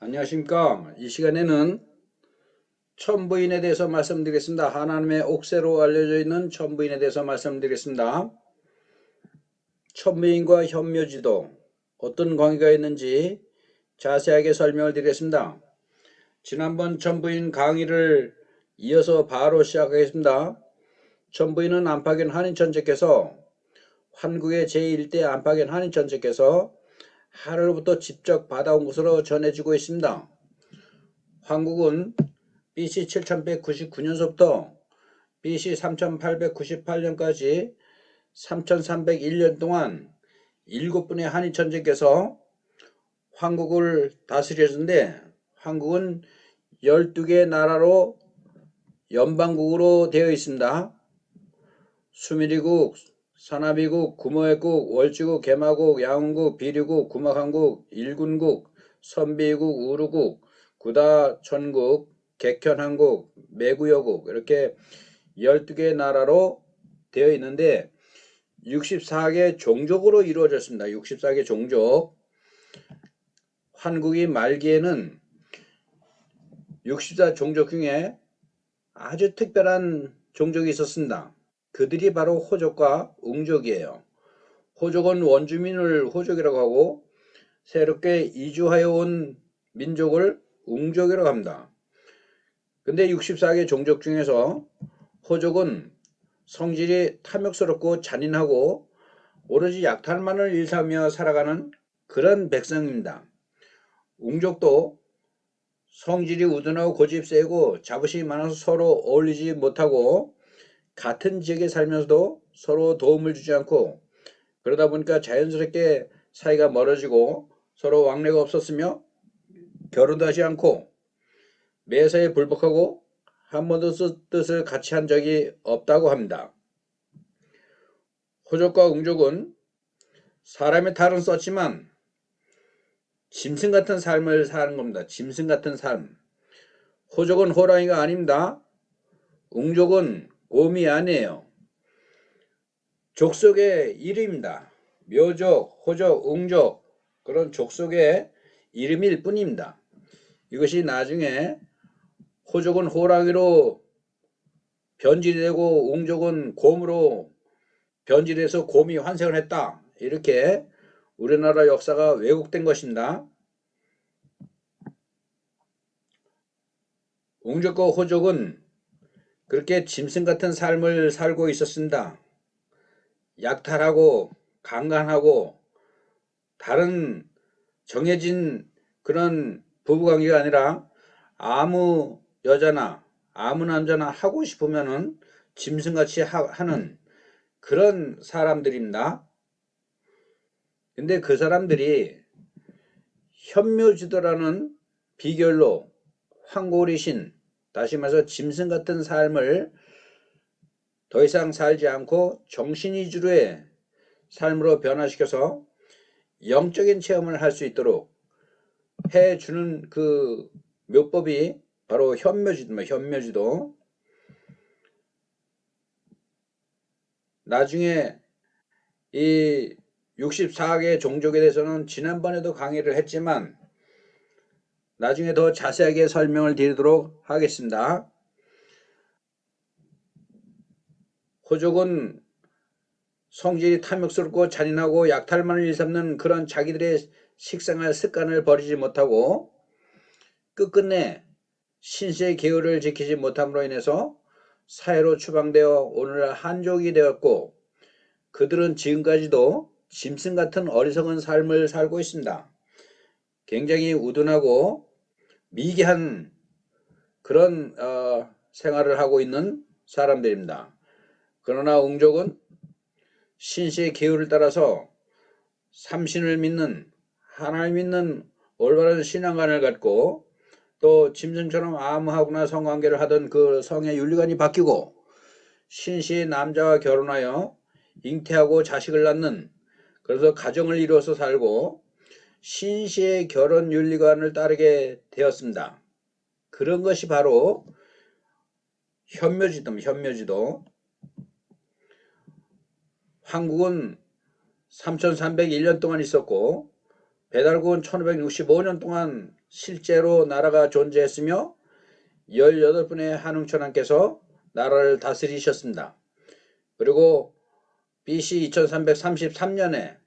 안녕하십니까. 이 시간에는 천부인에 대해서 말씀드리겠습니다. 하나님의 옥새로 알려져 있는 천부인에 대해서 말씀드리겠습니다. 천부인과 현묘지도 어떤 관계가 있는지 자세하게 설명을 드리겠습니다. 지난번 천부인 강의를 이어서 바로 시작하겠습니다. 천부인은 안팎인 한인천재께서 한국의 제1대 안팎인 한인천재께서 하늘로부터 직접 받아온 것으로 전해지고 있습니다. 한국은 BC 7199년서부터 BC 3898년까지 3301년 동안 7분의 한인 천재께서 한국을 다스렸는데, 한국은 12개 나라로 연방국으로 되어 있습니다. 수미리국, 사나비국, 구모회국, 월지국, 개마국, 양훈국, 비류국, 구막한국, 일군국, 선비국, 우루국, 구다천국, 객현한국, 매구여국, 이렇게 12개 나라로 되어 있는데 64개 종족으로 이루어졌습니다. 64개 종족. 한국이 말기에는 64종족 중에 아주 특별한 종족이 있었습니다. 그들이 바로 호족과 웅족이에요. 호족은 원주민을 호족이라고 하고 새롭게 이주하여 온 민족을 웅족이라고 합니다. 근데 64개 종족 중에서 호족은 성질이 탐욕스럽고 잔인하고 오로지 약탈만을 일삼며 살아가는 그런 백성입니다. 웅족도 성질이 우둔하고 고집 세고 자부심이 많아서 서로 어울리지 못하고 같은 지역에 살면서도 서로 도움을 주지 않고, 그러다 보니까 자연스럽게 사이가 멀어지고 서로 왕래가 없었으며 결혼도 하지 않고 매사에 불복하고 한 번도 뜻을 같이 한 적이 없다고 합니다. 호족과 웅족은 사람의 탈은 썼지만 짐승 같은 삶을 사는 겁니다. 짐승 같은 삶. 호족은 호랑이가 아닙니다. 웅족은 곰이 아니에요. 족속의 이름입니다. 묘족, 호족, 웅족, 그런 족속의 이름일 뿐입니다. 이것이 나중에 호족은 호랑이로 변질이 되고 웅족은 곰으로 변질해서 곰이 환생을 했다, 이렇게 우리나라 역사가 왜곡된 것입니다. 웅족과 호족은 그렇게 짐승 같은 삶을 살고 있었습니다. 약탈하고 강간하고 다른 정해진 그런 부부관계가 아니라 아무 여자나 아무 남자나 하고 싶으면은 짐승같이 하는 그런 사람들입니다. 근데 그 사람들이 현묘지도라는 비결로 황골이신, 다시 말해서 짐승 같은 삶을 더 이상 살지 않고 정신이주로의 삶으로 변화시켜서 영적인 체험을 할 수 있도록 해주는 그 묘법이 바로 현묘지도입니다. 현묘지도. 나중에 이 64개 종족에 대해서는 지난번에도 강의를 했지만 나중에 더 자세하게 설명을 드리도록 하겠습니다. 호족은 성질이 탐욕스럽고 잔인하고 약탈만을 일삼는 그런 자기들의 식생활 습관을 버리지 못하고 끝끝내 신세의 계율을 지키지 못함으로 인해서 사회로 추방되어 오늘날 한족이 되었고, 그들은 지금까지도 짐승 같은 어리석은 삶을 살고 있습니다. 굉장히 우둔하고 미개한 그런 생활을 하고 있는 사람들입니다. 그러나 웅족은 신시의 계율을 따라서 삼신을 믿는, 하나님 믿는 올바른 신앙관을 갖고 또 짐승처럼 암호하거나 성관계를 하던 그 성의 윤리관이 바뀌고 신시의 남자와 결혼하여 잉태하고 자식을 낳는, 그래서 가정을 이루어서 살고 신시의 결혼 윤리관을 따르게 되었습니다. 그런 것이 바로 현묘지도입니다. 현묘지도. 한국은 3301년 동안 있었고 배달국은 1565년 동안 실제로 나라가 존재했으며 18분의 한웅천왕께서 나라를 다스리셨습니다. 그리고 BC 2333년에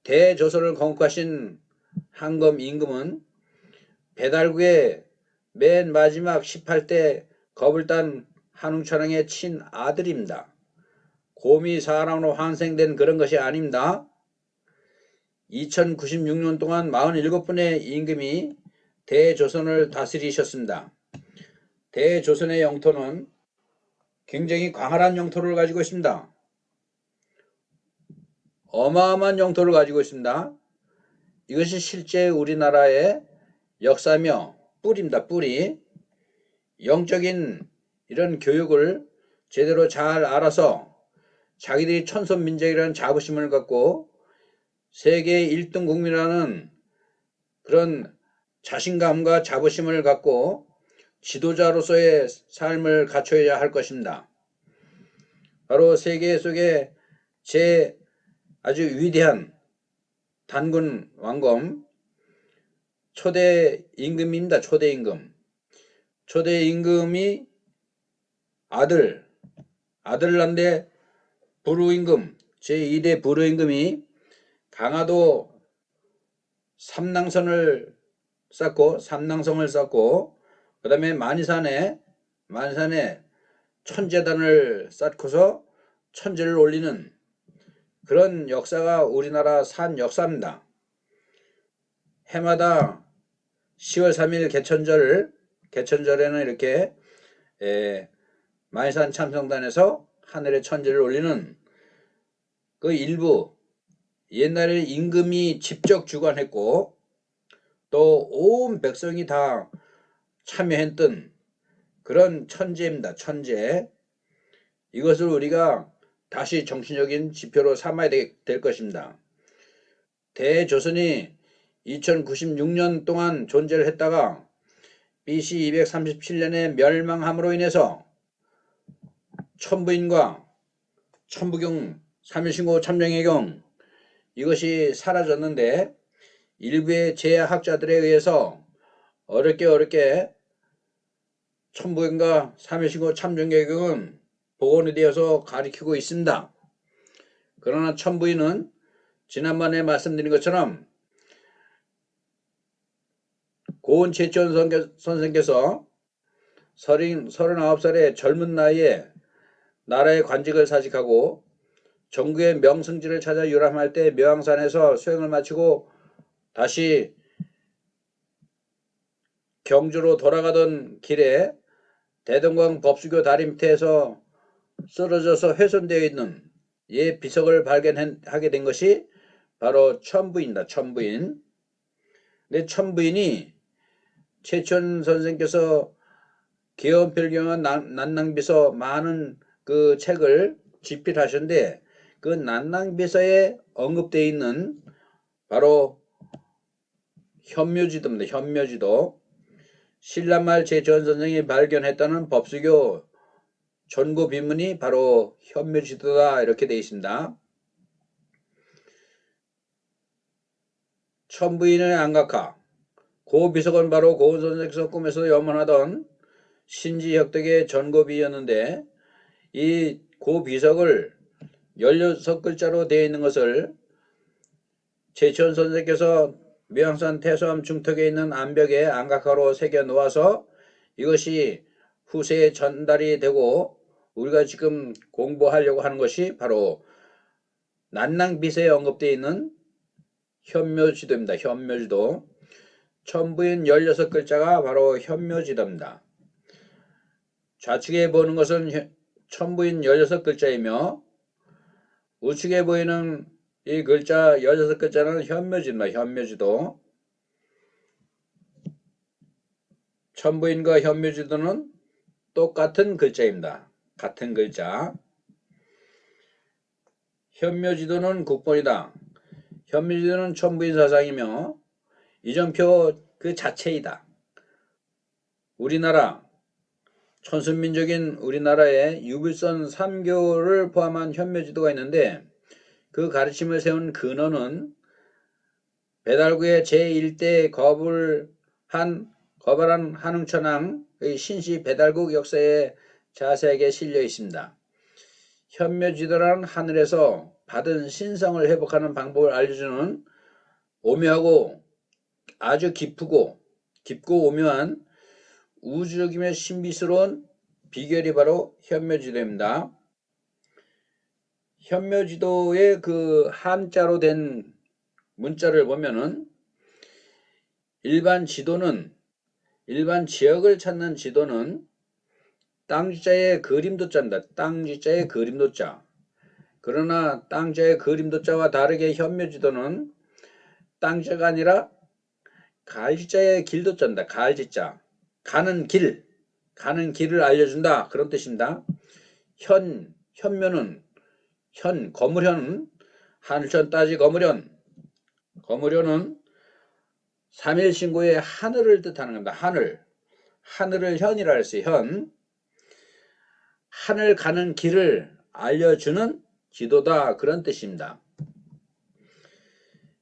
대조선을 건국하신 한검 임금은 배달국의 맨 마지막 18대 겁을 딴 한웅천왕의 친아들입니다. 곰이 사람으로 환생된 그런 것이 아닙니다. 2096년 동안 47분의 임금이 대조선을 다스리셨습니다. 대조선의 영토는 굉장히 광활한 영토를 가지고 있습니다. 어마어마한 영토를 가지고 있습니다. 이것이 실제 우리나라의 역사며 뿌리입니다. 뿌리. 영적인 이런 교육을 제대로 잘 알아서 자기들이 천손민족이라는 자부심을 갖고 세계 1등 국민이라는 그런 자신감과 자부심을 갖고 지도자로서의 삶을 갖춰야 할 것입니다. 바로 세계 속에 제 아주 위대한 단군 왕검 초대 임금입니다. 초대 임금. 초대 임금이 아들 난데 부르임금 제2대 부르임금이 강화도 삼낭성을 쌓고 그 다음에 만이산에 천재단을 쌓고서 천재를 올리는 그런 역사가 우리나라 산 역사입니다. 해마다 10월 3일 개천절에는 이렇게 만이산 참성단에서 하늘의 천재를 올리는 그 일부 옛날에 임금이 직접 주관했고 또 온 백성이 다 참여했던 그런 천재입니다. 천재. 이것을 우리가 다시 정신적인 지표로 삼아야 될 것입니다. 대조선이 2096년 동안 존재를 했다가 BC 237년에 멸망함으로 인해서 천부인과 천부경, 삼일신고, 참정해경 이것이 사라졌는데 일부의 제학자들에 의해서 어렵게 천부경과 삼일신고, 참정해경은 복원이 되어서 가리키고 있습니다. 그러나 천부인은 지난번에 말씀드린 것처럼 고은 최천 선생께서 39살의 젊은 나이에 나라의 관직을 사직하고 전국의 명승지를 찾아 유람할 때 묘향산에서 수행을 마치고 다시 경주로 돌아가던 길에 대동강 법수교 다리 밑에서 쓰러져서 훼손되어 있는 이 비석을 발견하게 된 것이 바로 천부인입니다. 천부인. 근데 천부인이 최천 선생께서 기원필경은 난낭비서 많은 그 책을 집필하셨는데 그 난낭비서에 언급되어 있는 바로 현묘지도입니다. 현묘지도. 신라말 최천 선생이 발견했다는 법수교 전고 비문이 바로 현묘지도다 이렇게 되어 있습니다. 천부인의 안각화. 고 비석은 바로 고은 선생께서 꿈에서 염원하던 신지혁덕의 전고비였는데 이 고 비석을 16글자로 되어 있는 것을 최천 선생께서 묘향산 태수암 중턱에 있는 암벽에 안각화로 새겨 놓아서 이것이 후세에 전달이 되고 우리가 지금 공부하려고 하는 것이 바로 난낭비서에 언급되어 있는 현묘지도입니다. 현묘지도. 천부인 16글자가 바로 현묘지도입니다. 좌측에 보는 것은 천부인 16글자이며 우측에 보이는 이 글자 16글자는 현묘지입니다. 현묘지도. 천부인과 현묘지도는 똑같은 글자입니다. 같은 글자. 현묘지도는 국본이다. 현묘지도는 천부인 사상이며 이정표 그 자체이다. 우리나라 천순민족인 우리나라에 유불선 3교를 포함한 현묘지도가 있는데 그 가르침을 세운 근원은 배달구의 제1대 거벌한 한웅천왕의 신시 배달국 역사에 자세하게 실려 있습니다. 현묘지도라는 하늘에서 받은 신성을 회복하는 방법을 알려주는 오묘하고 아주 깊고 오묘한 우주적이며 신비스러운 비결이 바로 현묘지도입니다. 현묘지도의 그 한자로 된 문자를 보면은 일반 지역을 찾는 지도는 땅지자의 그림도자입니다. 땅지자의 그림도자. 그러나 땅지자의 그림도자와 다르게 현묘지도는 땅지자가 아니라 갈지자의 길도자입니다. 갈지자. 가는 길을 알려준다. 그런 뜻입니다. 현묘는 거무현은 하늘천 따지 거무련은 삼일신고의 하늘을 뜻하는 겁니다. 하늘을 현이라 했어요. 하늘 가는 길을 알려주는 지도다. 그런 뜻입니다.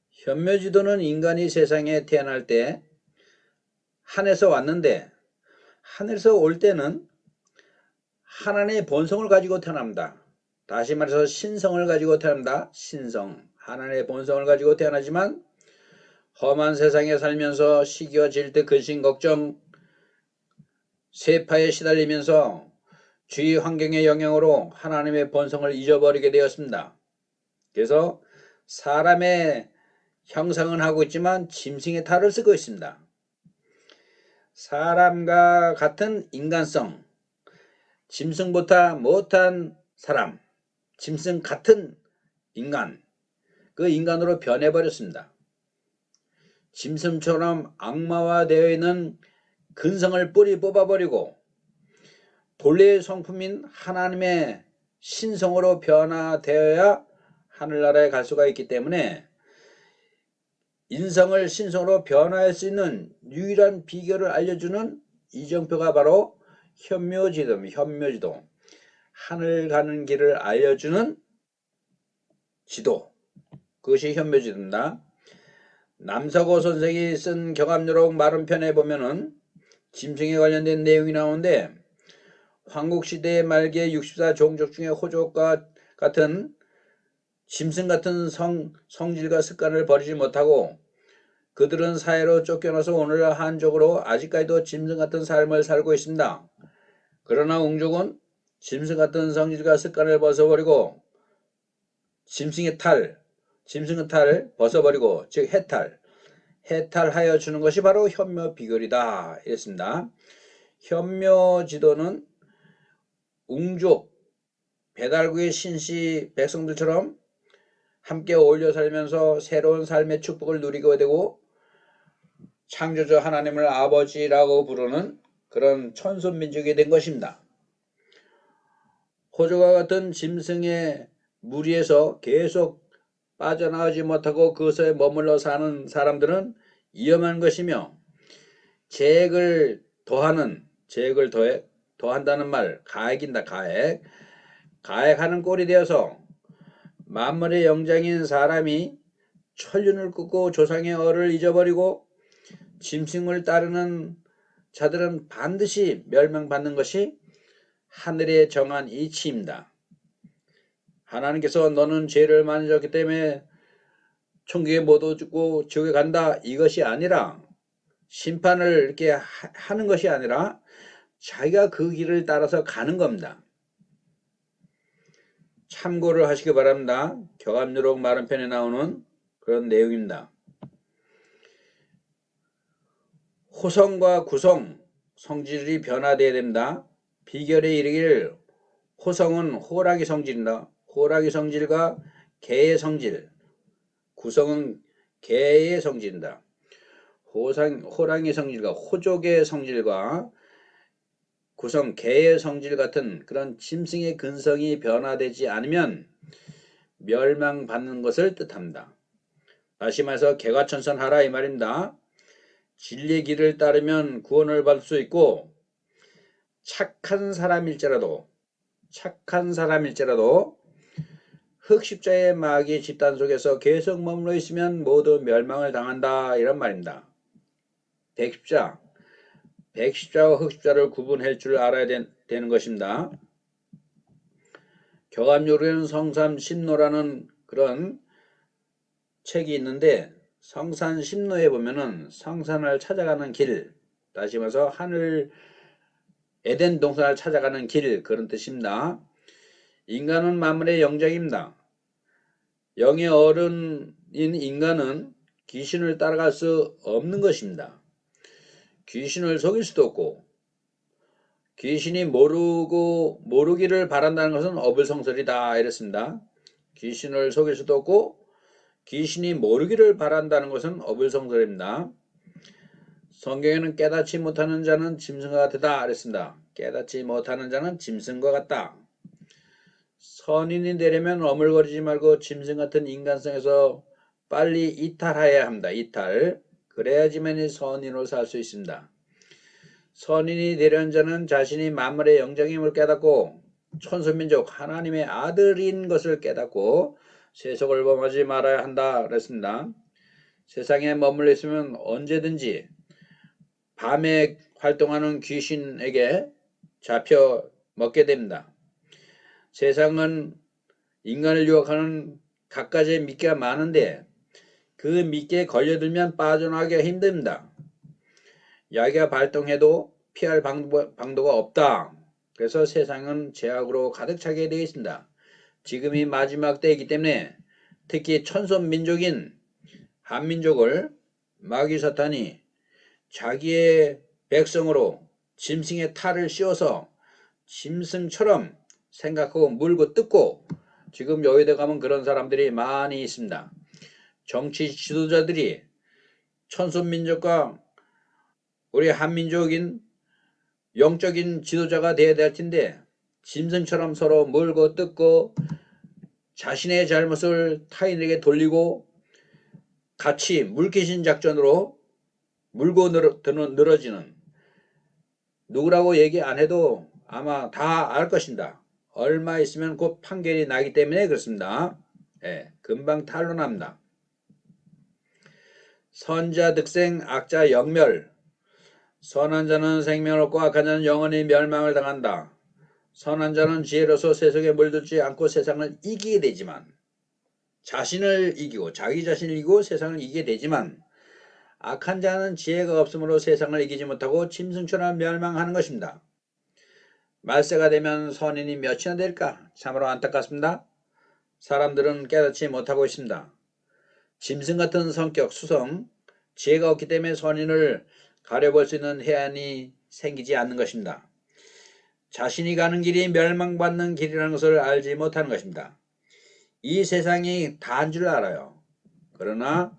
현묘지도는 인간이 세상에 태어날 때 하늘에서 왔는데, 하늘에서 올 때는 하나님의 본성을 가지고 태어납니다. 다시 말해서 신성을 가지고 태어납니다. 하나님의 본성을 가지고 태어나지만 험한 세상에 살면서 시기와 질투, 근심, 걱정, 세파에 시달리면서 주위 환경의 영향으로 하나님의 본성을 잊어버리게 되었습니다. 그래서 사람의 형상은 하고 있지만 짐승의 탈을 쓰고 있습니다. 사람과 같은 인간성, 짐승보다 못한 사람, 짐승 같은 인간, 그 인간으로 변해버렸습니다. 짐승처럼 악마화되어 있는 근성을 뿌리 뽑아버리고 본래의 성품인 하나님의 신성으로 변화되어야 하늘나라에 갈 수가 있기 때문에 인성을 신성으로 변화할 수 있는 유일한 비결을 알려주는 이정표가 바로 현묘지도입니다. 현묘지도. 하늘 가는 길을 알려주는 지도. 그것이 현묘지도입니다. 남서고 선생이 쓴 경합요록 마른편에 보면은 짐승에 관련된 내용이 나오는데, 황국시대 말기에 64종족 중에 호족과 같은 짐승 같은 성질과 습관을 버리지 못하고 그들은 사회로 쫓겨나서 오늘날 한족으로 아직까지도 짐승 같은 삶을 살고 있습니다. 그러나 웅족은 짐승 같은 성질과 습관을 벗어버리고 짐승의 탈을 벗어버리고, 즉 해탈하여 주는 것이 바로 현묘 비결이다. 이랬습니다. 현묘 지도는 웅족, 배달구의 신시 백성들처럼 함께 어울려 살면서 새로운 삶의 축복을 누리게 되고 창조주 하나님을 아버지라고 부르는 그런 천손민족이 된 것입니다. 호주와 같은 짐승의 무리에서 계속 빠져나오지 못하고 그것에 머물러 사는 사람들은 위험한 것이며, 더한다는 말, 가액하는 꼴이 되어서 만물의 영장인 사람이 천륜을 끊고 조상의 얼을 잊어버리고 짐승을 따르는 자들은 반드시 멸망받는 것이 하늘에 정한 이치입니다. 하나님께서 너는 죄를 많이 졌기 때문에 천국에 못 오고 지옥에 간다, 이것이 아니라, 심판을 이렇게 하는 것이 아니라 자기가 그 길을 따라서 가는 겁니다. 참고를 하시기 바랍니다. 경합요록 마른편에 나오는 그런 내용입니다. 호성과 구성, 성질이 변화되어야 됩니다. 비결에 이르기를 호성은 호랑이 성질입니다. 호랑이 성질과 개의 성질, 구성은 개의 성질입니다. 호랑이 성질과 호족의 성질과 구성 개의 성질 같은 그런 짐승의 근성이 변화되지 않으면 멸망받는 것을 뜻합니다. 다시 말해서 개과천선하라 이 말입니다. 진리의 길을 따르면 구원을 받을 수 있고, 착한 사람일지라도 흑십자의 마귀 집단 속에서 계속 머물러 있으면 모두 멸망을 당한다 이런 말입니다. 백십자와 흑십자를 구분할 줄 알아야 되는 것입니다. 교감요리는 성삼십노라는 그런 책이 있는데 성산십노에 보면은 성산을 찾아가는 길, 다시 말해서 하늘 에덴 동산을 찾아가는 길, 그런 뜻입니다. 인간은 만물의 영장입니다. 영의 어른인 인간은 귀신을 따라갈 수 없는 것입니다. 귀신을 속일 수도 없고 귀신이 모르기를 바란다는 것은 어불성설이다 이랬습니다. 귀신을 속일 수도 없고 귀신이 모르기를 바란다는 것은 어불성설입니다. 성경에는 깨닫지 못하는 자는 짐승과 같다 그랬습니다. 깨닫지 못하는 자는 짐승과 같다. 선인이 되려면 어물거리지 말고 짐승 같은 인간성에서 빨리 이탈해야 합니다. 이탈. 그래야지만이 선인으로 살 수 있습니다. 선인이 되려는 자는 자신이 만물의 영장임을 깨닫고 천수민족 하나님의 아들인 것을 깨닫고 세속을 범하지 말아야 한다 그랬습니다. 세상에 머물러 있으면 언제든지 밤에 활동하는 귀신에게 잡혀 먹게 됩니다. 세상은 인간을 유혹하는 갖가지의 미끼가 많은데 그 미끼에 걸려들면 빠져나가기가 힘듭니다. 야기가 발동해도 피할 방도가 없다. 그래서 세상은 죄악으로 가득 차게 되어 있습니다. 지금이 마지막 때이기 때문에 특히 천손민족인 한민족을 마귀 사탄이 자기의 백성으로 짐승의 탈을 씌워서 짐승처럼 생각하고 물고 뜯고, 지금 여의도 가면 그런 사람들이 많이 있습니다. 정치 지도자들이 천손민족과 우리 한민족인 영적인 지도자가 되어야 될 텐데 짐승처럼 서로 물고 뜯고 자신의 잘못을 타인에게 돌리고 같이 물귀신 작전으로 물고 늘어지는, 누구라고 얘기 안 해도 아마 다 알 것입니다. 얼마 있으면 곧 판결이 나기 때문에 그렇습니다. 금방 탄로납니다. 선자 득생, 악자 영멸. 선한 자는 생명을 얻고 악한 자는 영원히 멸망을 당한다. 선한 자는 지혜로서 세속에 물들지 않고 세상을 이기게 되지만, 자신을 이기고 자기 자신을 이기고 세상을 이기게 되지만, 악한 자는 지혜가 없으므로 세상을 이기지 못하고 짐승처럼 멸망하는 것입니다. 말세가 되면 선인이 몇이나 될까? 참으로 안타깝습니다. 사람들은 깨닫지 못하고 있습니다. 짐승 같은 성격, 수성, 지혜가 없기 때문에 선인을 가려볼 수 있는 해안이 생기지 않는 것입니다. 자신이 가는 길이 멸망받는 길이라는 것을 알지 못하는 것입니다. 이 세상이 다인 줄 알아요. 그러나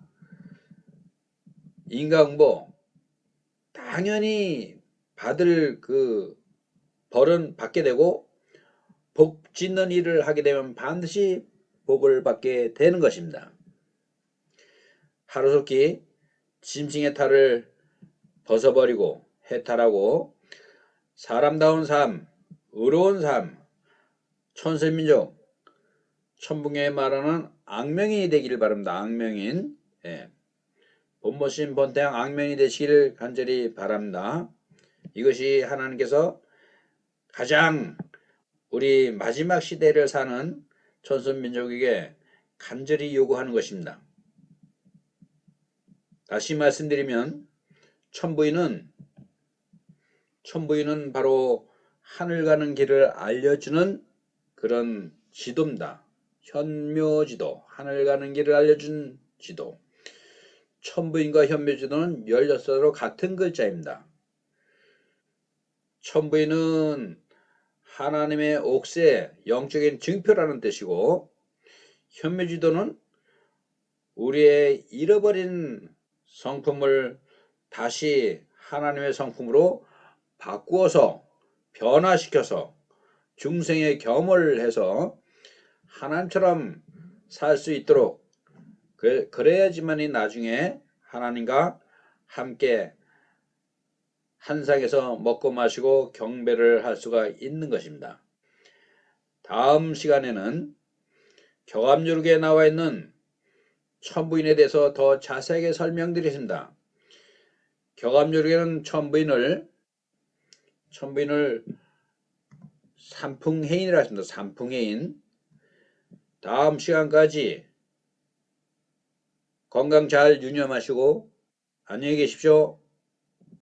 인과응보 당연히 받을 그 벌은 받게 되고 복 짓는 일을 하게 되면 반드시 복을 받게 되는 것입니다. 하루속히 짐승의 탈을 벗어버리고 해탈하고 사람다운 삶, 의로운 삶, 천세민족, 천붕에 말하는 악명이 되기를 바랍니다. 악명인, 본모신 본태양 악명이 되시기를 간절히 바랍니다. 이것이 하나님께서 가장 우리 마지막 시대를 사는 천선민족에게 간절히 요구하는 것입니다. 다시 말씀드리면 천부인은 바로 하늘 가는 길을 알려주는 그런 지도입니다. 현묘지도, 하늘 가는 길을 알려준 지도. 천부인과 현묘지도는 16자로 같은 글자입니다. 천부인은 하나님의 옥새, 영적인 증표라는 뜻이고, 현묘지도는 우리의 잃어버린 성품을 다시 하나님의 성품으로 바꾸어서 변화시켜서 중생의 겸을 해서 하나님처럼 살 수 있도록, 그래야지만이 나중에 하나님과 함께 한 상에서 먹고 마시고 경배를 할 수가 있는 것입니다. 다음 시간에는 격압요록에 나와 있는 천부인에 대해서 더 자세하게 설명드리겠습니다. 격압요록에는 천부인을 삼풍해인이라 했습니다. 삼풍해인. 다음 시간까지 건강 잘 유념하시고 안녕히 계십시오.